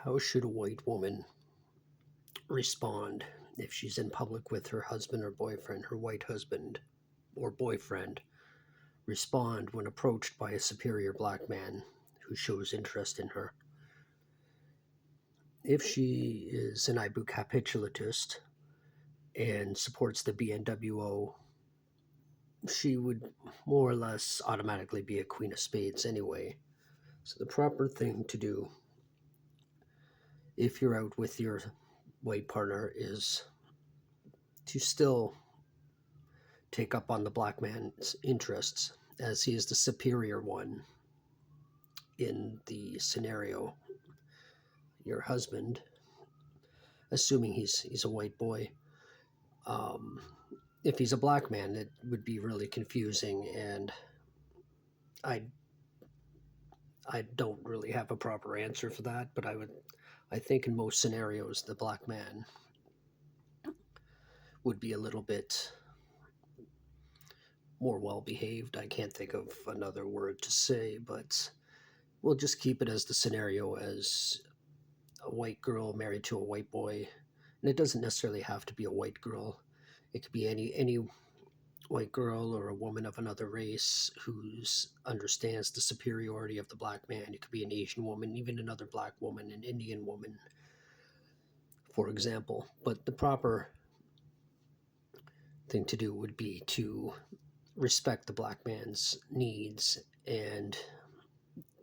How should a white woman respond if she's in public with her husband or boyfriend, her white husband or boyfriend? Respond when approached by a superior black man who shows interest in her. If she is an Aibu capitulatist and supports the BNWO, she would more or less automatically be a queen of spades anyway. So the proper thing to do if you're out with your white partner is to still take up on the black man's interests, as he is the superior one in the scenario. Your husband, assuming he's a white boy, um, if he's a black man, it would be really confusing, and I I don't really have a proper answer for that, but I think in most scenarios the black man would be a little bit more well behaved. I can't think of another word to say, but we'll just keep it as the scenario as a white girl married to a white boy. And it doesn't necessarily have to be a white girl. It could be any white girl or a woman of another race who understands the superiority of the black man. It could be an Asian woman, even another black woman, an Indian woman, for example. But the proper thing to do would be to respect the black man's needs and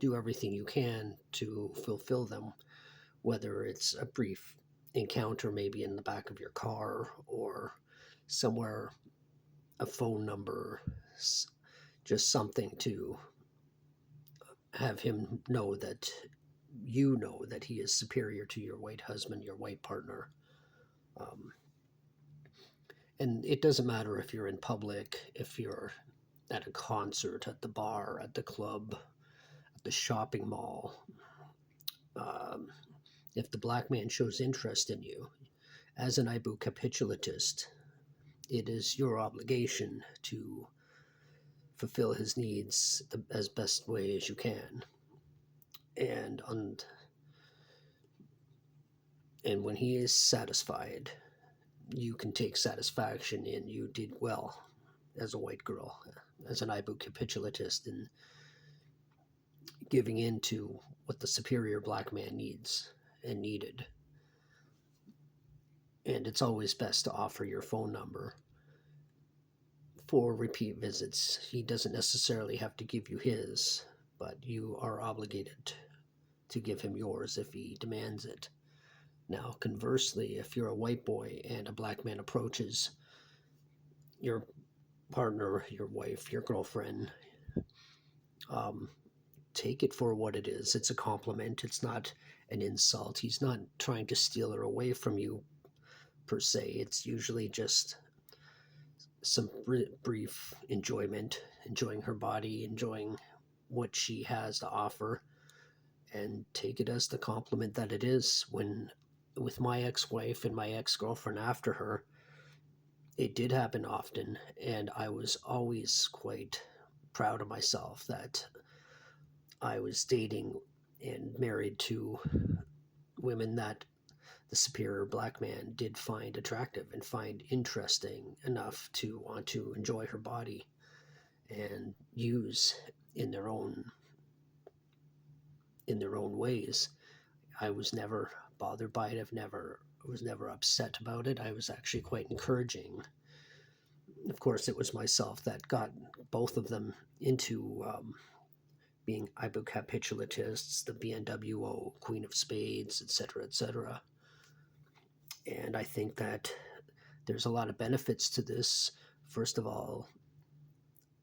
do everything you can to fulfill them, whether it's a brief encounter maybe in the back of your car or somewhere, a phone number, just something to have him know that you know that he is superior to your white husband, your white partner. Um, and it doesn't matter if you're in public, if you're at a concert, at the bar, at the club, at the shopping mall. Um, if the black man shows interest in you, as an Aibu capitulatist, it is your obligation to fulfill his needs as best way as you can. And and when he is satisfied, you can take satisfaction in you did well as a white girl, as an Aibu capitulatist, in giving in to what the superior black man needs and needed. And it's always best to offer your phone number for repeat visits. He doesn't necessarily have to give you his, but you are obligated to give him yours if he demands it. Now, conversely, if you're a white boy and a black man approaches your partner, your wife, your girlfriend, um, take it for what it is. It's a compliment. It's not an insult. He's not trying to steal her away from you, per se. It's usually just some brief enjoyment, enjoying her body, enjoying what she has to offer, and take it as the compliment that it is. When with my ex-wife and my ex-girlfriend after her, it did happen often, and I was always quite proud of myself that I was dating and married to women that the superior black man did find attractive and find interesting enough to want to enjoy her body and use in their own ways. I was never bothered by it. I was never upset about it. I was actually quite encouraging. Of course, it was myself that got both of them into being Aibu capitulatists, the BNWO, Queen of Spades, etc., etc. And I think that there's a lot of benefits to this. First of all,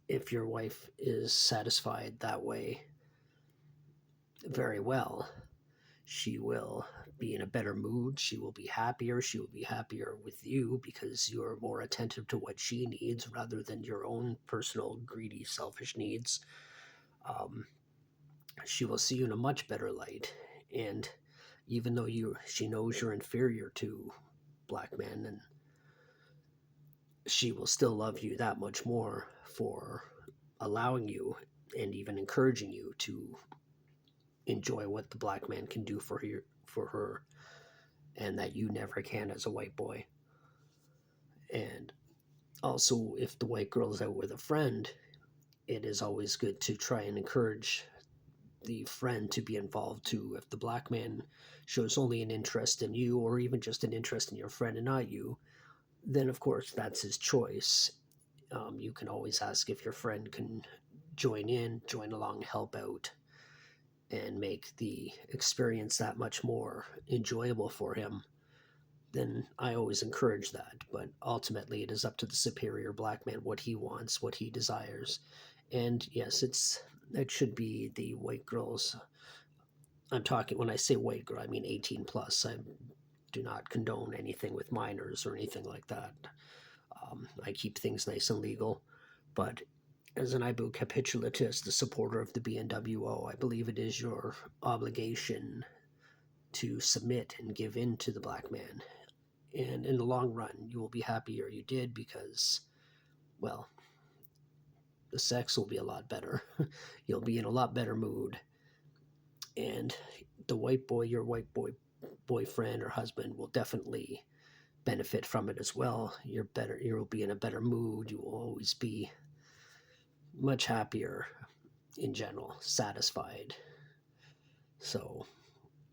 if your wife is satisfied that way, very well, she will be in a better mood. She will be happier. She will be happier with you because you're more attentive to what she needs rather than your own personal, greedy, selfish needs. Um, she will see you in a much better light. And even though she knows you're inferior to black men, and she will still love you that much more for allowing you and even encouraging you to enjoy what the black man can do for her, and that you never can as a white boy. And also, if the white girl is out with a friend, it is always good to try and encourage the friend to be involved too. If the black man shows only an interest in you, or even just an interest in your friend and not you, then of course that's his choice. You can always ask if your friend can join along, help out, and make the experience that much more enjoyable for him. Then I always encourage that. But ultimately, it is up to the superior black man what he wants, what he desires. And yes, it should be the white girls. I'm talking, when I say white girl, I mean 18 plus. I do not condone anything with minors or anything like that. I keep things nice and legal. But as an Aibu capitulatist, the supporter of the BNWO, I believe it is your obligation to submit and give in to the black man. And in the long run, you will be happier you did, because, well, the sex will be a lot better. You'll be in a lot better mood. And the white boy, your white boy boyfriend or husband, will definitely benefit from it as well. You'll be in a better mood. You will always be much happier in general, satisfied. So,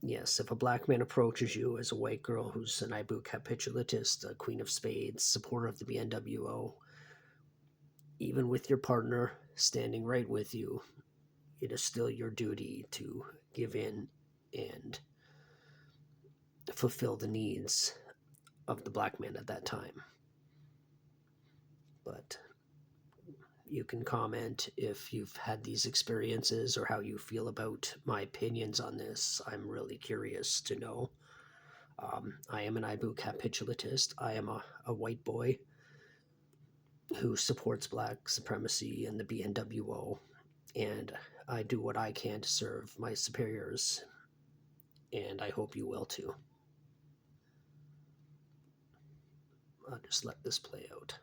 yes, if a black man approaches you as a white girl who's an Aibu capitulatist, a queen of spades, supporter of the BNWO, even with your partner standing right with you, it is still your duty to give in and fulfill the needs of the black man at that time. But you can comment if you've had these experiences or how you feel about my opinions on this. I'm really curious to know. I am an Aibu capitulatist. I am a white boy who supports black supremacy and the BNWO, and I do what I can to serve my superiors, and I hope you will too. I'll just let this play out.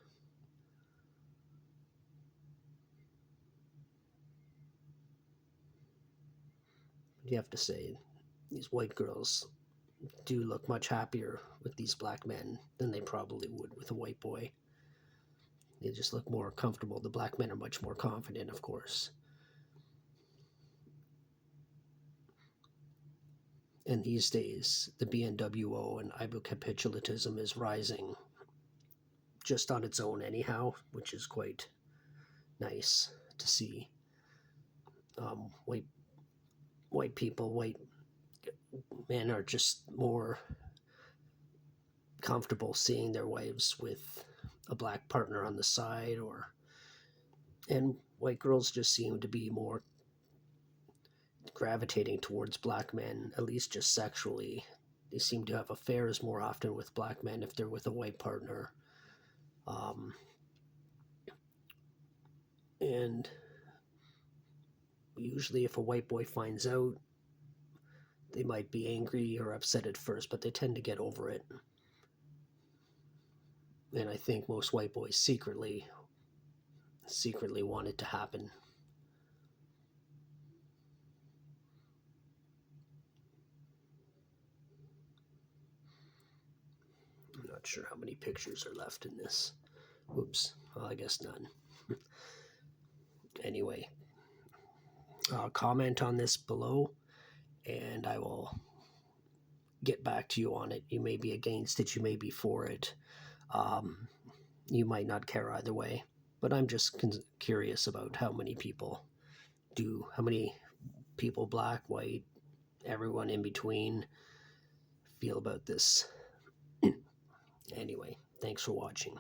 You have to say, these white girls do look much happier with these black men than they probably would with a white boy. They just look more comfortable. The black men are much more confident, of course. And these days, the BNWO and Aibu capitulatism is rising just on its own anyhow, which is quite nice to see. White people, white men are just more comfortable seeing their wives with a black partner on the side, and white girls just seem to be more gravitating towards black men, at least just sexually. They seem to have affairs more often with black men if they're with a white partner. And usually if a white boy finds out, they might be angry or upset at first, but they tend to get over it. And I think most white boys secretly want it to happen. I'm not sure how many pictures are left in this. Oops. Well, I guess none. Anyway, comment on this below, and I will get back to you on it. You may be against it, you may be for it. You might not care either way, but I'm just curious about how many people black, white, everyone in between, feel about this. Anyway, thanks for watching.